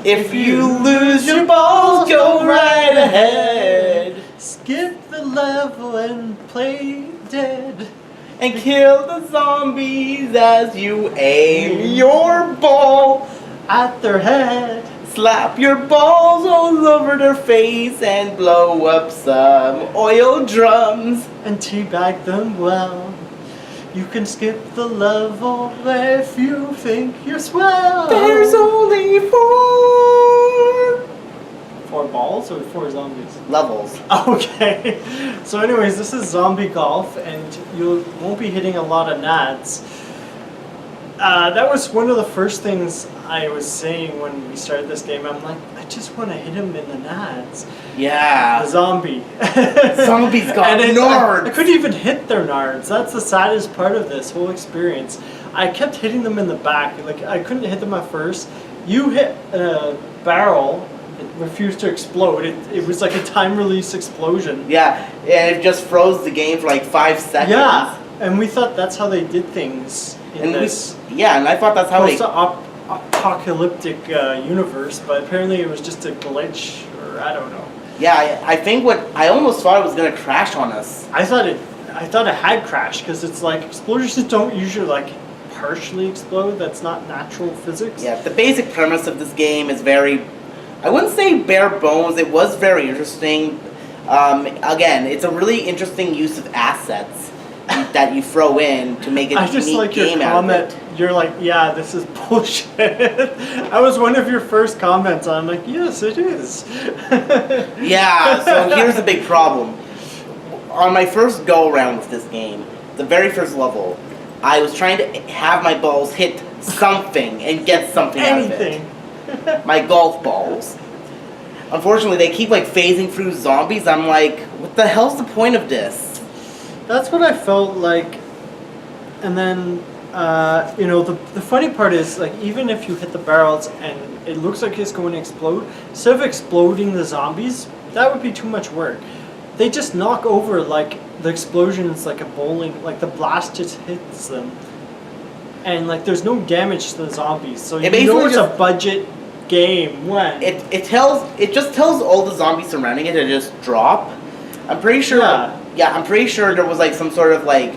If you lose your balls, go right ahead. Skip the level and play dead. And kill the zombies as you aim your ball at their head. Slap your balls all over their face and blow up some oil drums. And teabag them well. You can skip the level if you think you're swell. There's only 4 balls or 4 zombies? levels. Okay. So anyways, this is zombie golf and you won't be hitting a lot of nads. That was one of the first things I was saying when we started this game. I'm like, I just want to hit him in the nads. Yeah. The zombie. Zombies got nards. I couldn't even hit their nards. That's the saddest part of this whole experience. I kept hitting them in the back. Like, I couldn't hit them at first. You hit a barrel. It refused to explode. It was like a time release explosion. Yeah, and it just froze the game for like 5 seconds. Yeah, and we thought that's how they did things in this. Yeah, and I thought that's how they. Apocalyptic universe, but apparently it was just a glitch, or I don't know. Yeah, I think I almost thought it was gonna crash on us. I thought it had crashed because it's like explosions don't usually like partially explode. That's not natural physics. Yeah, the basic premise of this game is very, I wouldn't say bare bones. It was very interesting. Again, it's a really interesting use of assets that you throw in to make it a just unique like your game out comment. of it. You're like, yeah, this is bullshit. That was one of your first comments. I'm like, yes, it is. Yeah, so here's the big problem. On my first go around with this game, the very first level, I was trying to have my balls hit something and get something out of it. My golf balls. Unfortunately, they keep like phasing through zombies. I'm like, what the hell's the point of this? That's what I felt like. And then, you know, the funny part is, like, even if you hit the barrels and it looks like it's going to explode, instead of exploding the zombies, that would be too much work. They just knock over, like, the explosions like a bowling, like the blast just hits them. And, like, there's no damage to the zombies. So you know it's a budget game when. It just tells all the zombies surrounding it to just drop. I'm pretty sure. Yeah, I'm pretty sure there was like some sort of like,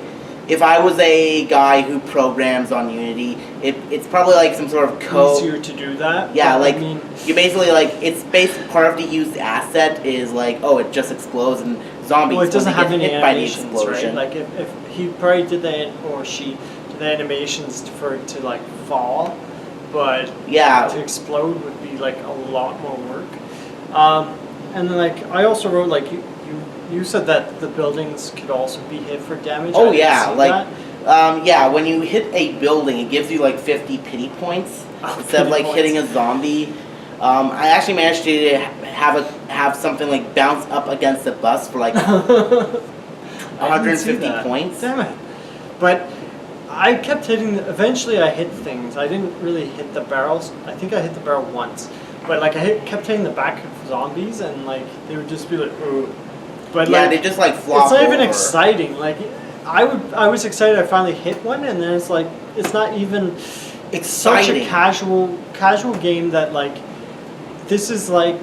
if I was a guy who programs on Unity, it's probably like some sort of code. Easier to do that. Yeah, like I mean, you basically like it's basically part of the used asset is like, oh, it just explodes and zombies. well, it doesn't have any hit by the animations, explosion. right? Like if he probably did that or she did the animations for it to like fall, but yeah, to explode would be like a lot more work. And then like I also wrote like you said that the buildings could also be hit for damage. Oh yeah, like yeah, when you hit a building, it gives you like 50 pity points instead of like hitting a zombie. I actually managed to have something like bounce up against the bus for like 150 points. Damn it! But I kept hitting. Eventually, I hit things. I didn't really hit the barrels. I think I hit the barrel once, but like kept hitting the back of zombies, and like they would just be like, "Ooh." But yeah, like, they just like flop. It's not even over. exciting. Like I was excited. I finally hit one, and then it's like it's not even. It's such a casual game that like this is like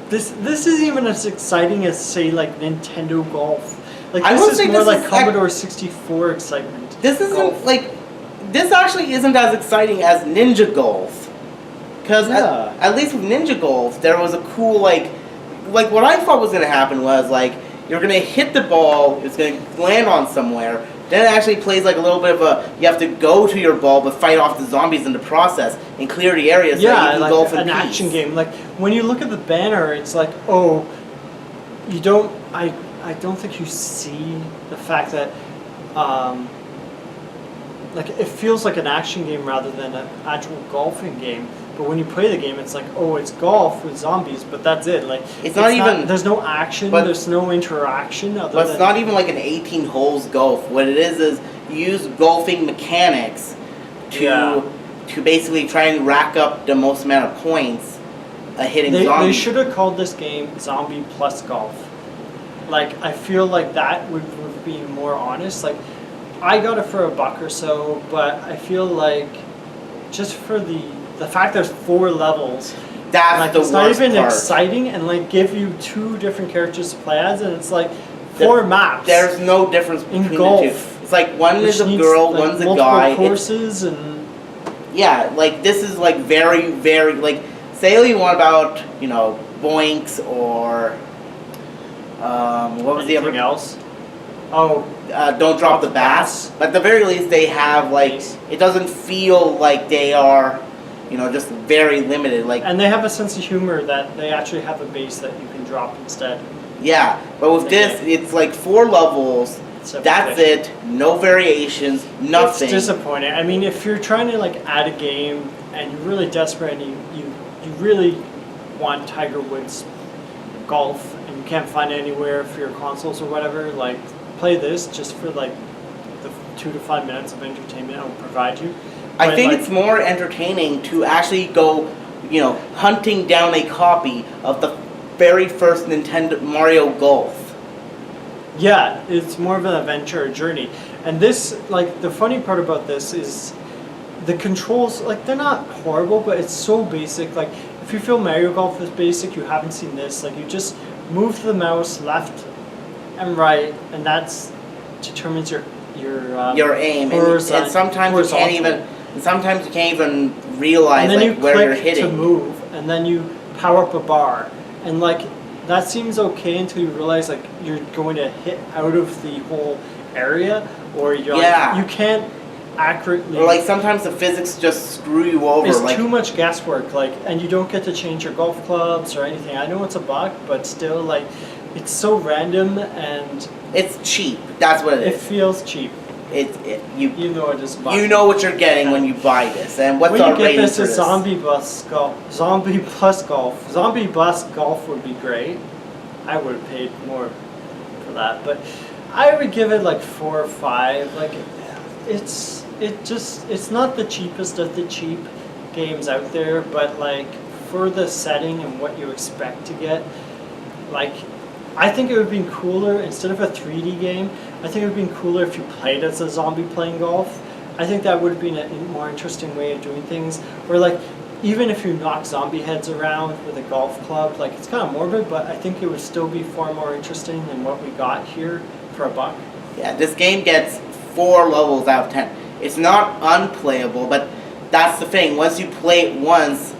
this isn't even as exciting as say like Nintendo Golf. Like this is more like Commodore 64 excitement. This isn't like this actually isn't as exciting as Ninja Golf. Because at least with Ninja Golf, there was a cool like what I thought was gonna happen was like you're gonna hit the ball, it's gonna land on somewhere. Then it actually plays like a little bit of a you have to go to your ball but fight off the zombies in the process and clear the area so that you can like golf in an peace. Action game. Like when you look at the banner, it's like I don't think you see the fact that like it feels like an action game rather than an actual golfing game. But when you play the game, it's like, oh, it's golf with zombies, but that's it. Like it's not even. There's no action. There's no interaction. But it's not even like an 18 holes golf. What it is you use golfing mechanics to basically try and rack up the most amount of points hitting zombies. They should have called this game Zombie Plus Golf. Like I feel like that would be more honest. Like I got it for $1 or so, but I feel like just for the the fact there's 4 levels. That's Like the it's worst not even part. exciting, and like give you 2 different characters to play as, and it's like 4 maps. There's no difference In between golf, the two. It's like one which is a needs, girl, like, one's a multiple guy. courses and Yeah, like this is like very, very like say all you want about, you know, Boinks or what was the anything other else. Oh, Don't Drop the Bass. But at the very least they have like Yes. it doesn't feel like they are, you know, just very limited. Like and they have a sense of humor that they actually have a base that you can drop instead. yeah, but with this it's like 4 levels. Except That's for it. No variations. Nothing. It's disappointing. I mean, if you're trying to like add a game and you're really desperate and you really want Tiger Woods golf and you can't find it anywhere for your consoles or whatever, like play this just for like the 2 to 5 minutes of entertainment it will provide you. I But, think like, it's more entertaining to actually go, you know, hunting down a copy of the very first Nintendo Mario Golf. yeah, it's more of an adventure, a journey. And this, like, the funny part about this is the controls, like, they're not horrible, but it's so basic. Like, if you feel Mario Golf is basic, you haven't seen this. Like, you just move the mouse left and right, and that's determines your Aim, and sometimes you can't even. And sometimes you can't even realize and then like you where click you're hitting. to move, and then you power up a bar, and like that seems okay until you realize like you're going to hit out of the whole area, or you're Yeah. like, you can't accurately. Or like sometimes the physics just screw you over. it's like too much guesswork, like, and you don't get to change your golf clubs or anything. I know it's a buck, but still, like, it's so random and it's cheap. That's what it it is. feels cheap. You know it is a buck. you know what you're getting when you buy this, and what's when our you get rating this for is this? Zombie Bus Golf. Zombie Plus Golf. Zombie Bus Golf would be great. I would have paid more for that, but I would give it like 4 or 5. Like, it's not the cheapest of the cheap games out there, but like for the setting and what you expect to get, like, I think it would have been cooler instead of a 3D game. I think it would have been cooler if you played as a zombie playing golf. I think that would have been a more interesting way of doing things. Or like, even if you knock zombie heads around with a golf club, like, it's kind of morbid, but I think it would still be far more interesting than what we got here for a buck. Yeah, this game gets 4 levels out of 10. It's not unplayable, but that's the thing. Once you play it once,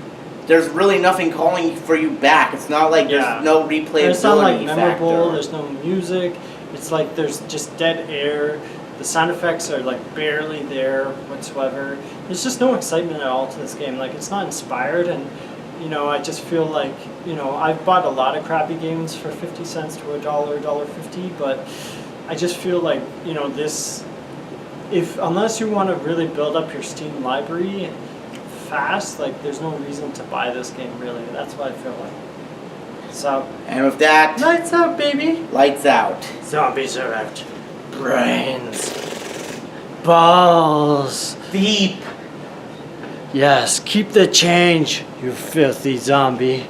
there's really nothing calling for you back. It's not like there's no replayability It's not like memorable. factor. There's no music. It's like there's just dead air. The sound effects are like barely there whatsoever. There's just no excitement at all to this game. Like, it's not inspired, and you know, I just feel like, you know, I've bought a lot of crappy games for 50 cents to $1, $1.50, but I just feel like, you know, this, unless you want to really build up your Steam library fast, like, there's no reason to buy this game, really. That's what I feel like. So, And with that, lights out, baby. lights out. Zombies are out. Brains. Balls. Deep. Yes, keep the change, you filthy zombie.